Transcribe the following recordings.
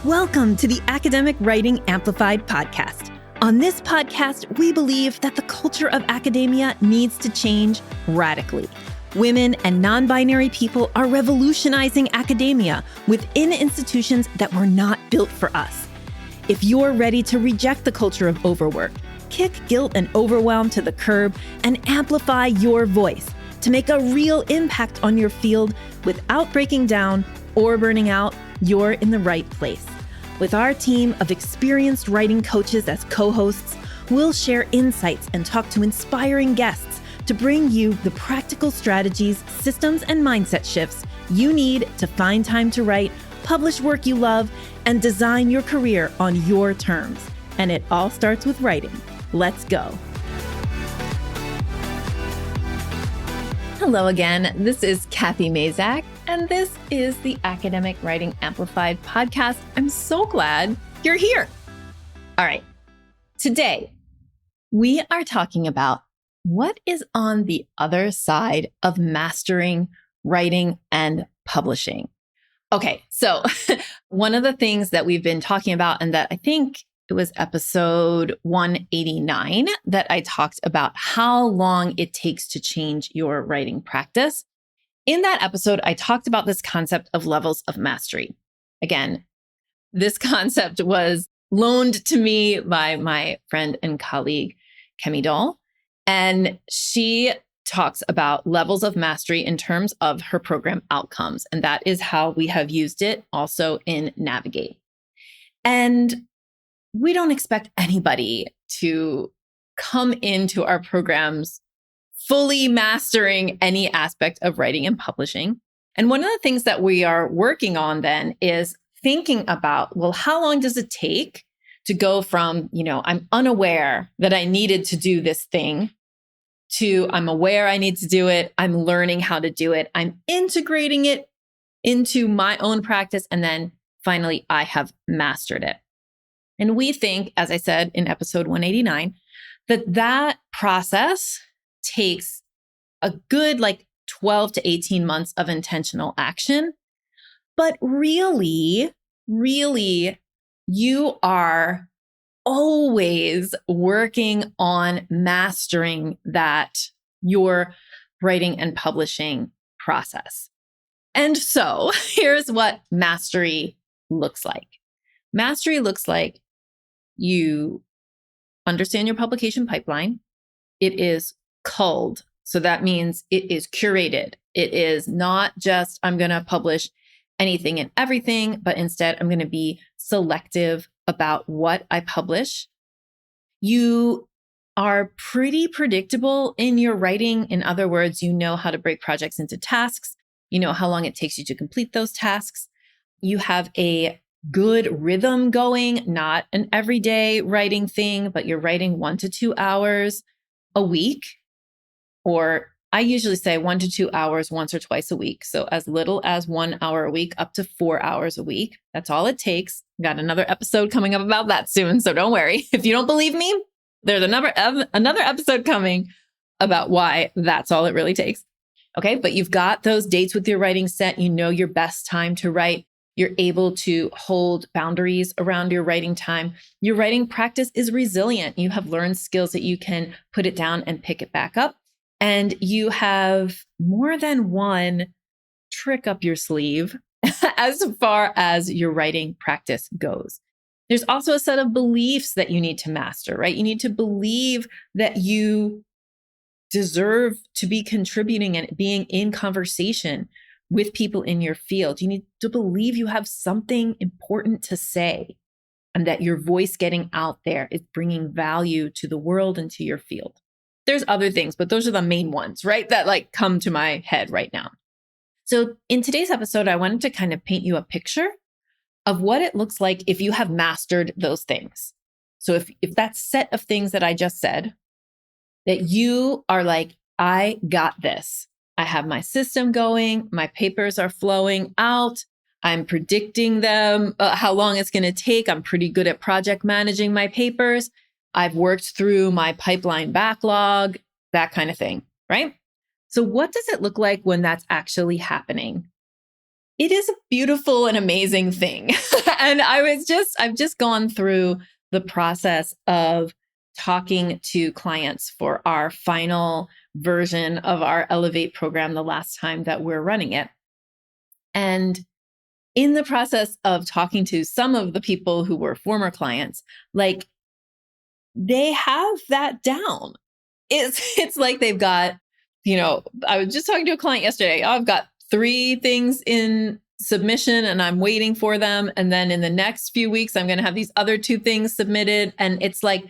Welcome to the Academic Writing Amplified podcast. On this podcast, we believe that the culture of academia needs to change radically. Women and non-binary people are revolutionizing academia within institutions that were not built for us. If you're ready to reject the culture of overwork, kick guilt and overwhelm to the curb, and amplify your voice to make a real impact on your field without breaking down or burning out, you're in the right place. With our team of experienced writing coaches as co-hosts, we'll share insights and talk to inspiring guests to bring you the practical strategies, systems, and mindset shifts you need to find time to write, publish work you love, and design your career on your terms. And it all starts with writing. Let's go. Hello again. This is Kathy Mazak, and this is the Academic Writing Amplified podcast. I'm so glad you're here. All right. Today, we are talking about what is on the other side of mastering writing and publishing. Okay. So one of the things that we've been talking about, and that I think it was episode 189 that I talked about how long it takes to change your writing practice. In that episode, I talked about this concept of levels of mastery. Again, this concept was loaned to me by my friend and colleague, Kemi Dahl, and she talks about levels of mastery in terms of her program outcomes. And that is how we have used it also in Navigate. And we don't expect anybody to come into our programs fully mastering any aspect of writing and publishing. And one of the things that we are working on then is thinking about, well, how long does it take to go from, I'm unaware that I needed to do this thing to I'm aware I need to do it. I'm learning how to do it. I'm integrating it into my own practice. And then finally, I have mastered it. And we think, as I said in episode 189, that process takes a good 12 to 18 months of intentional action. But really, you are always working on mastering your writing and publishing process. And so here's what mastery looks like. Mastery looks like you understand your publication pipeline. It is culled. So that means it is curated. It is not just, I'm going to publish anything and everything, but instead I'm going to be selective about what I publish. You are pretty predictable in your writing. In other words, you know how to break projects into tasks. You know how long it takes you to complete those tasks. You have a good rhythm going, not an everyday writing thing, but you're writing 1 to 2 hours a week, or I usually say 1 to 2 hours once or twice a week. So as little as 1 hour a week up to 4 hours a week. That's all it takes. Got another episode coming up about that soon. So don't worry. If you don't believe me, there's another episode coming about why that's all it really takes. Okay. But you've got those dates with your writing set. You know your best time to write. You're able to hold boundaries around your writing time. Your writing practice is resilient. You have learned skills that you can put it down and pick it back up. And you have more than one trick up your sleeve as far as your writing practice goes. There's also a set of beliefs that you need to master, right? You need to believe that you deserve to be contributing and being in conversation with people in your field. You need to believe you have something important to say and that your voice getting out there is bringing value to the world and to your field. There's other things, but those are the main ones, right? That come to my head right now. So in today's episode, I wanted to kind of paint you a picture of what it looks like if you have mastered those things. So if that set of things that I just said, that you are like, I got this. I have my system going. My papers are flowing out. I'm predicting them, how long it's going to take. I'm pretty good at project managing my papers. I've worked through my pipeline backlog, that kind of thing, right? So what does it look like when that's actually happening? it is a beautiful and amazing thing. And I've just gone through the process of talking to clients for our final version of our Elevate program the last time that we're running it. And in the process of talking to some of the people who were former clients, like they have that down. It's like they've got, I was just talking to a client yesterday. Oh, I've got 3 things in submission and I'm waiting for them. And then in the next few weeks, I'm going to have these other 2 things submitted. And it's like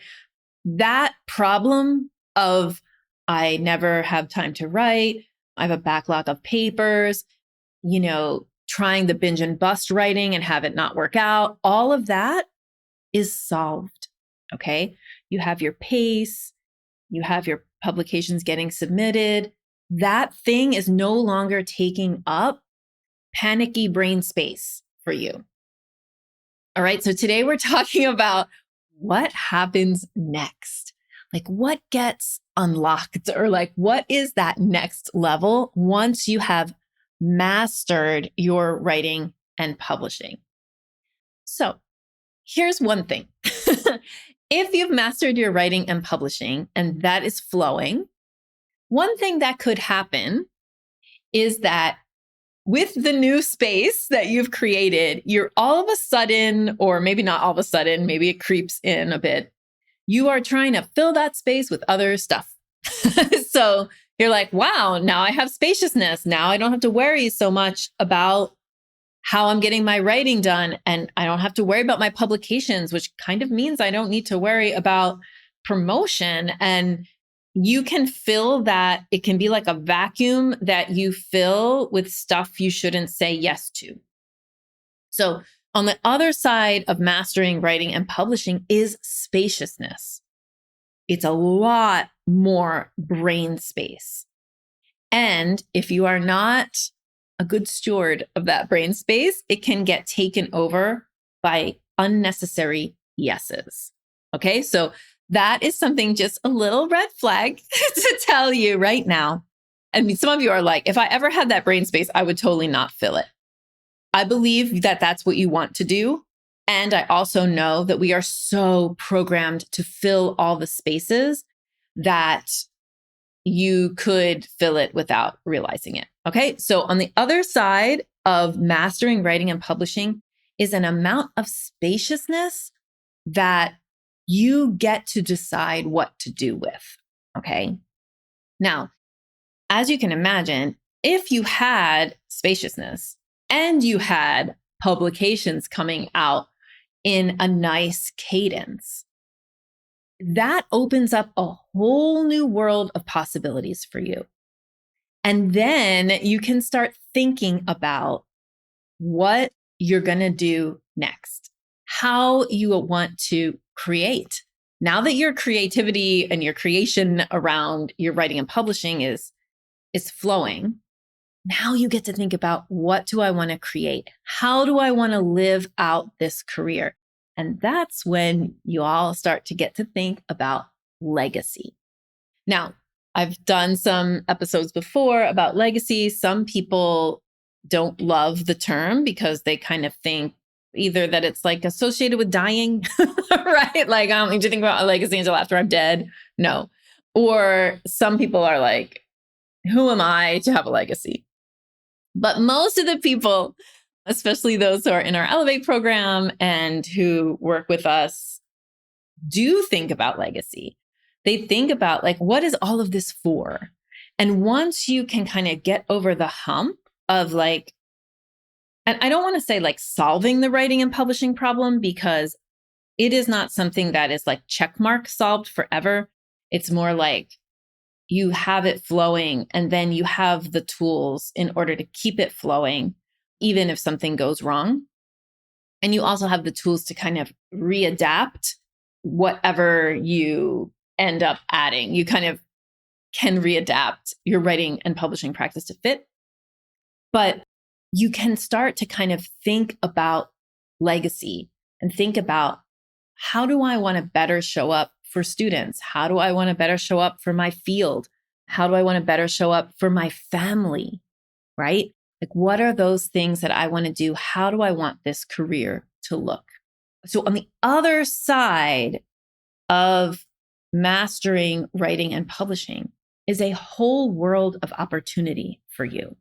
that problem of I never have time to write. I have a backlog of papers, trying the binge and bust writing and have it not work out. All of that is solved. Okay. You have your pace, you have your publications getting submitted. That thing is no longer taking up panicky brain space for you. All right. So today we're talking about what happens next. Like what gets unlocked, or like what is that next level once you have mastered your writing and publishing. So here's one thing. If you've mastered your writing and publishing and that is flowing, one thing that could happen is that with the new space that you've created, you're all of a sudden, or maybe not all of a sudden, maybe it creeps in a bit, you are trying to fill that space with other stuff. So you're like, wow, now I have spaciousness. Now I don't have to worry so much about how I'm getting my writing done. And I don't have to worry about my publications, which kind of means I don't need to worry about promotion. And you can fill that. It can be like a vacuum that you fill with stuff you shouldn't say yes to. So on the other side of mastering writing and publishing is spaciousness. It's a lot more brain space. And if you are not a good steward of that brain space, it can get taken over by unnecessary yeses. Okay, so that is something, just a little red flag to tell you right now. I mean, some of you are like, if I ever had that brain space, I would totally not fill it. I believe that that's what you want to do. And I also know that we are so programmed to fill all the spaces that you could fill it without realizing it. Okay. So on the other side of mastering writing and publishing is an amount of spaciousness that you get to decide what to do with. Okay. Now, as you can imagine, if you had spaciousness and you had publications coming out in a nice cadence, that opens up a whole new world of possibilities for you. And then you can start thinking about what you're going to do next, how you want to create. Now that your creativity and your creation around your writing and publishing is flowing, now you get to think about, what do I want to create? How do I want to live out this career? And that's when you all start to get to think about legacy. Now, I've done some episodes before about legacy. Some people don't love the term because they kind of think either that it's like associated with dying, right? Like, I don't need to think about a legacy until after I'm dead. No. Or some people are like, who am I to have a legacy? But most of the people, especially those who are in our Elevate program and who work with us, do think about legacy. They think about, like, what is all of this for? And once you can kind of get over the hump of, like, and I don't want to say like solving the writing and publishing problem, because it is not something that is like checkmark solved forever. It's more like you have it flowing, and then you have the tools in order to keep it flowing, even if something goes wrong. And you also have the tools to kind of readapt whatever you end up adding. You kind of can readapt your writing and publishing practice to fit. But you can start to kind of think about legacy and think about, how do I want to better show up for students? How do I want to better show up for my field? How do I want to better show up for my family? Right? Like, what are those things that I want to do? How do I want this career to look? So on the other side of mastering writing and publishing is a whole world of opportunity for you.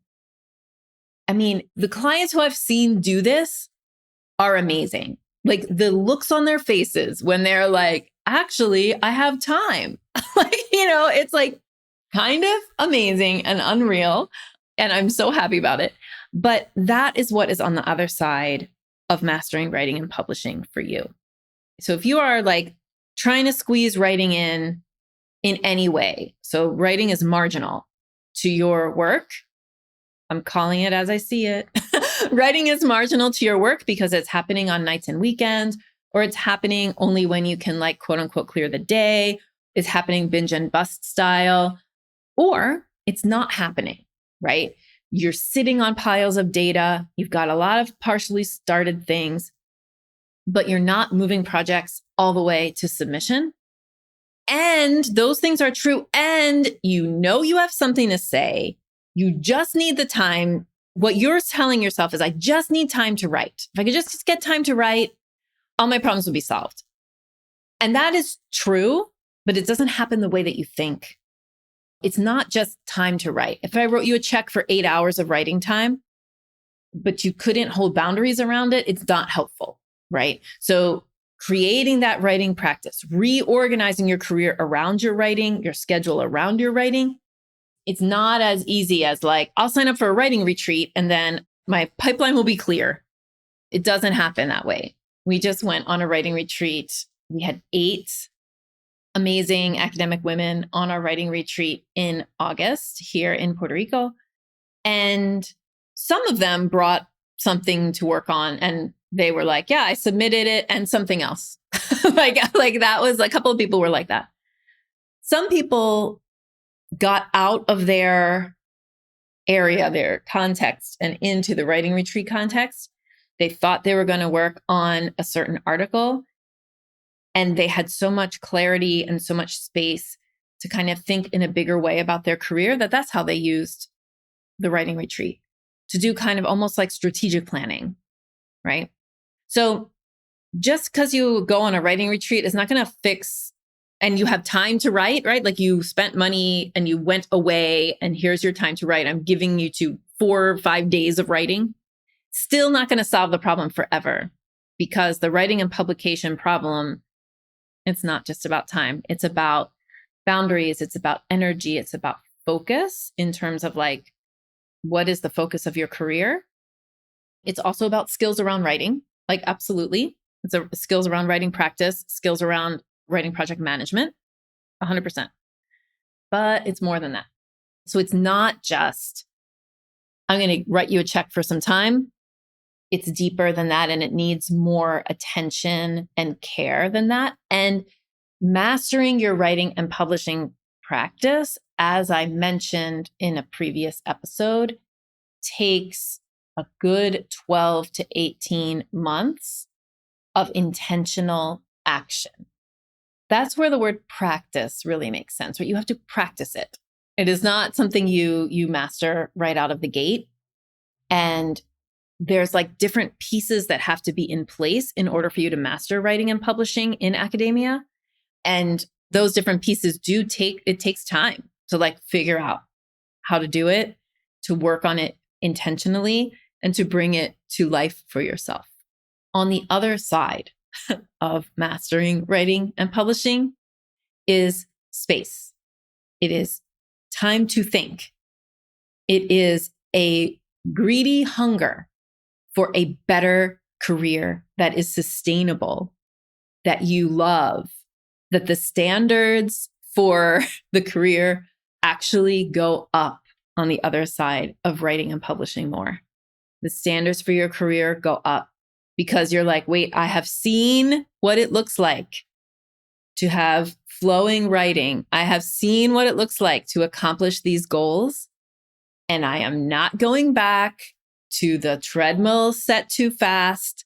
I mean, the clients who I've seen do this are amazing. Like the looks on their faces when they're like, actually, I have time. Like, it's like kind of amazing and unreal. And I'm so happy about it. But that is what is on the other side of mastering writing and publishing for you. So if you are like trying to squeeze writing in any way, so writing is marginal to your work, I'm calling it as I see it. Writing is marginal to your work because it's happening on nights and weekends, or it's happening only when you can like quote unquote clear the day. It's happening binge and bust style, or it's not happening, right? You're sitting on piles of data. You've got a lot of partially started things, but you're not moving projects all the way to submission. And those things are true. And you have something to say. You just need the time. What you're telling yourself is, I just need time to write. If I could just get time to write, all my problems would be solved. And that is true, but it doesn't happen the way that you think. It's not just time to write. If I wrote you a check for 8 hours of writing time, but you couldn't hold boundaries around it, it's not helpful, right? So creating that writing practice, reorganizing your career around your writing, your schedule around your writing, it's not as easy as like, I'll sign up for a writing retreat and then my pipeline will be clear. It doesn't happen that way. We just went on a writing retreat. We had 8 amazing academic women on our writing retreat in August here in Puerto Rico. And some of them brought something to work on and they were like, yeah, I submitted it and something else. like that was a couple of people were like that. Some people got out of their area, their context, and into the writing retreat context. They thought they were going to work on a certain article, and they had so much clarity and so much space to kind of think in a bigger way about their career that's how they used the writing retreat to do kind of almost like strategic planning, right? So just because you go on a writing retreat is not going to fix, and you have time to write, right? Like you spent money and you went away and here's your time to write. I'm giving you 4 or 5 days of writing. Still not going to solve the problem forever, because the writing and publication problem, it's not just about time. It's about boundaries. It's about energy. It's about focus in terms of like, what is the focus of your career? It's also about skills around writing. Like, absolutely. It's skills around writing practice, skills around writing project management, 100%. But it's more than that. So it's not just, I'm going to write you a check for some time. It's deeper than that, and it needs more attention and care than that. And mastering your writing and publishing practice, as I mentioned in a previous episode, takes a good 12 to 18 months of intentional action. That's where the word practice really makes sense, right? You have to practice it. It is not something you master right out of the gate. And there's like different pieces that have to be in place in order for you to master writing and publishing in academia. And those different pieces it takes time to like figure out how to do it, to work on it intentionally, and to bring it to life for yourself. On the other side of mastering writing and publishing is space. It is time to think. It is a greedy hunger for a better career that is sustainable, that you love, that the standards for the career actually go up on the other side of writing and publishing more. The standards for your career go up because you're like, wait, I have seen what it looks like to have flowing writing. I have seen what it looks like to accomplish these goals. And I am not going back to the treadmill set too fast,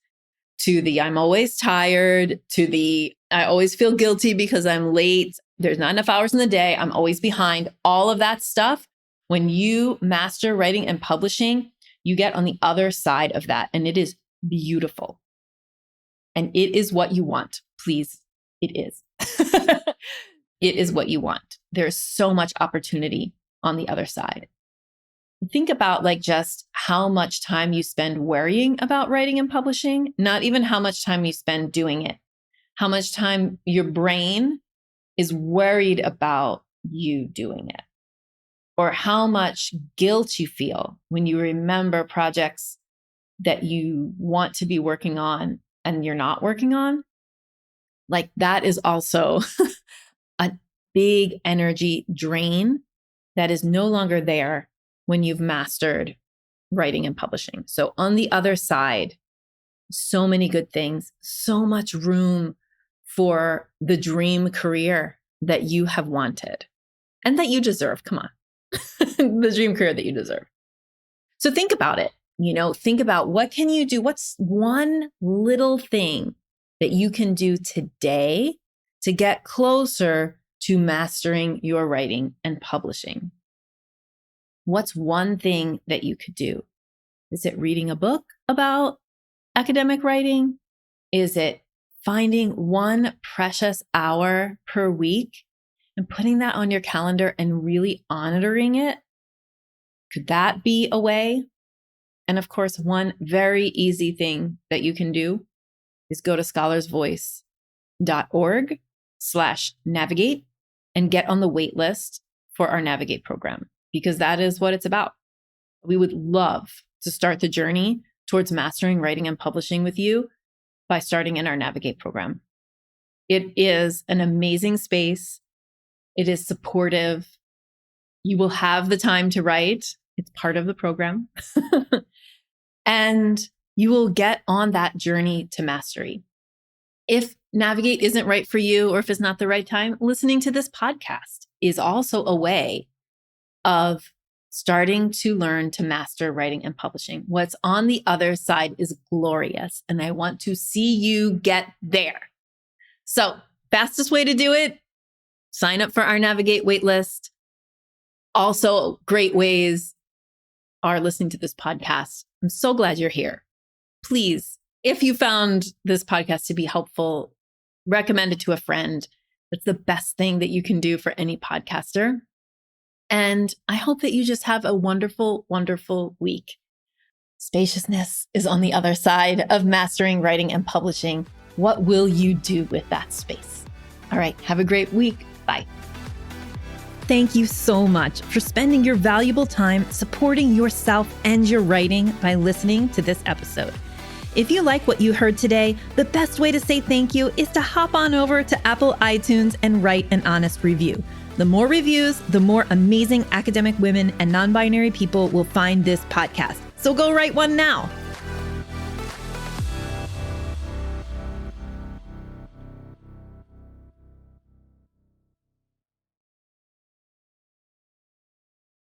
to the I'm always tired, to the I always feel guilty because I'm late. There's not enough hours in the day. I'm always behind. All of that stuff. When you master writing and publishing, you get on the other side of that, and it is beautiful. And it is what you want. Please, it is. It is what you want. There's so much opportunity on the other side. Think about like just how much time you spend worrying about writing and publishing, not even how much time you spend doing it, how much time your brain is worried about you doing it, or how much guilt you feel when you remember projects that you want to be working on and you're not working on. Like that is also a big energy drain that is no longer there when you've mastered writing and publishing. So on the other side, so many good things, so much room for the dream career that you have wanted and that you deserve. Come on, the dream career that you deserve. So think about it. Think about what can you do? What's one little thing that you can do today to get closer to mastering your writing and publishing? What's one thing that you could do? Is it reading a book about academic writing? Is it finding one precious hour per week and putting that on your calendar and really honoring it? Could that be a way? And of course, one very easy thing that you can do is go to scholarsvoice.org/navigate and get on the wait list for our Navigate program, because that is what it's about. We would love to start the journey towards mastering writing and publishing with you by starting in our Navigate program. It is an amazing space. It is supportive. You will have the time to write. It's part of the program. And you will get on that journey to mastery. If Navigate isn't right for you, or if it's not the right time, listening to this podcast is also a way of starting to learn to master writing and publishing. What's on the other side is glorious, and I want to see you get there. So, fastest way to do it, sign up for our Navigate waitlist. Also, great ways are listening to this podcast. I'm so glad you're here. Please, if you found this podcast to be helpful, recommend it to a friend. That's the best thing that you can do for any podcaster. And I hope that you just have a wonderful, wonderful week. Spaciousness is on the other side of mastering writing and publishing. What will you do with that space? All right, have a great week. Bye. Thank you so much for spending your valuable time supporting yourself and your writing by listening to this episode. If you like what you heard today, the best way to say thank you is to hop on over to Apple iTunes and write an honest review. The more reviews, the more amazing academic women and non-binary people will find this podcast. So go write one now.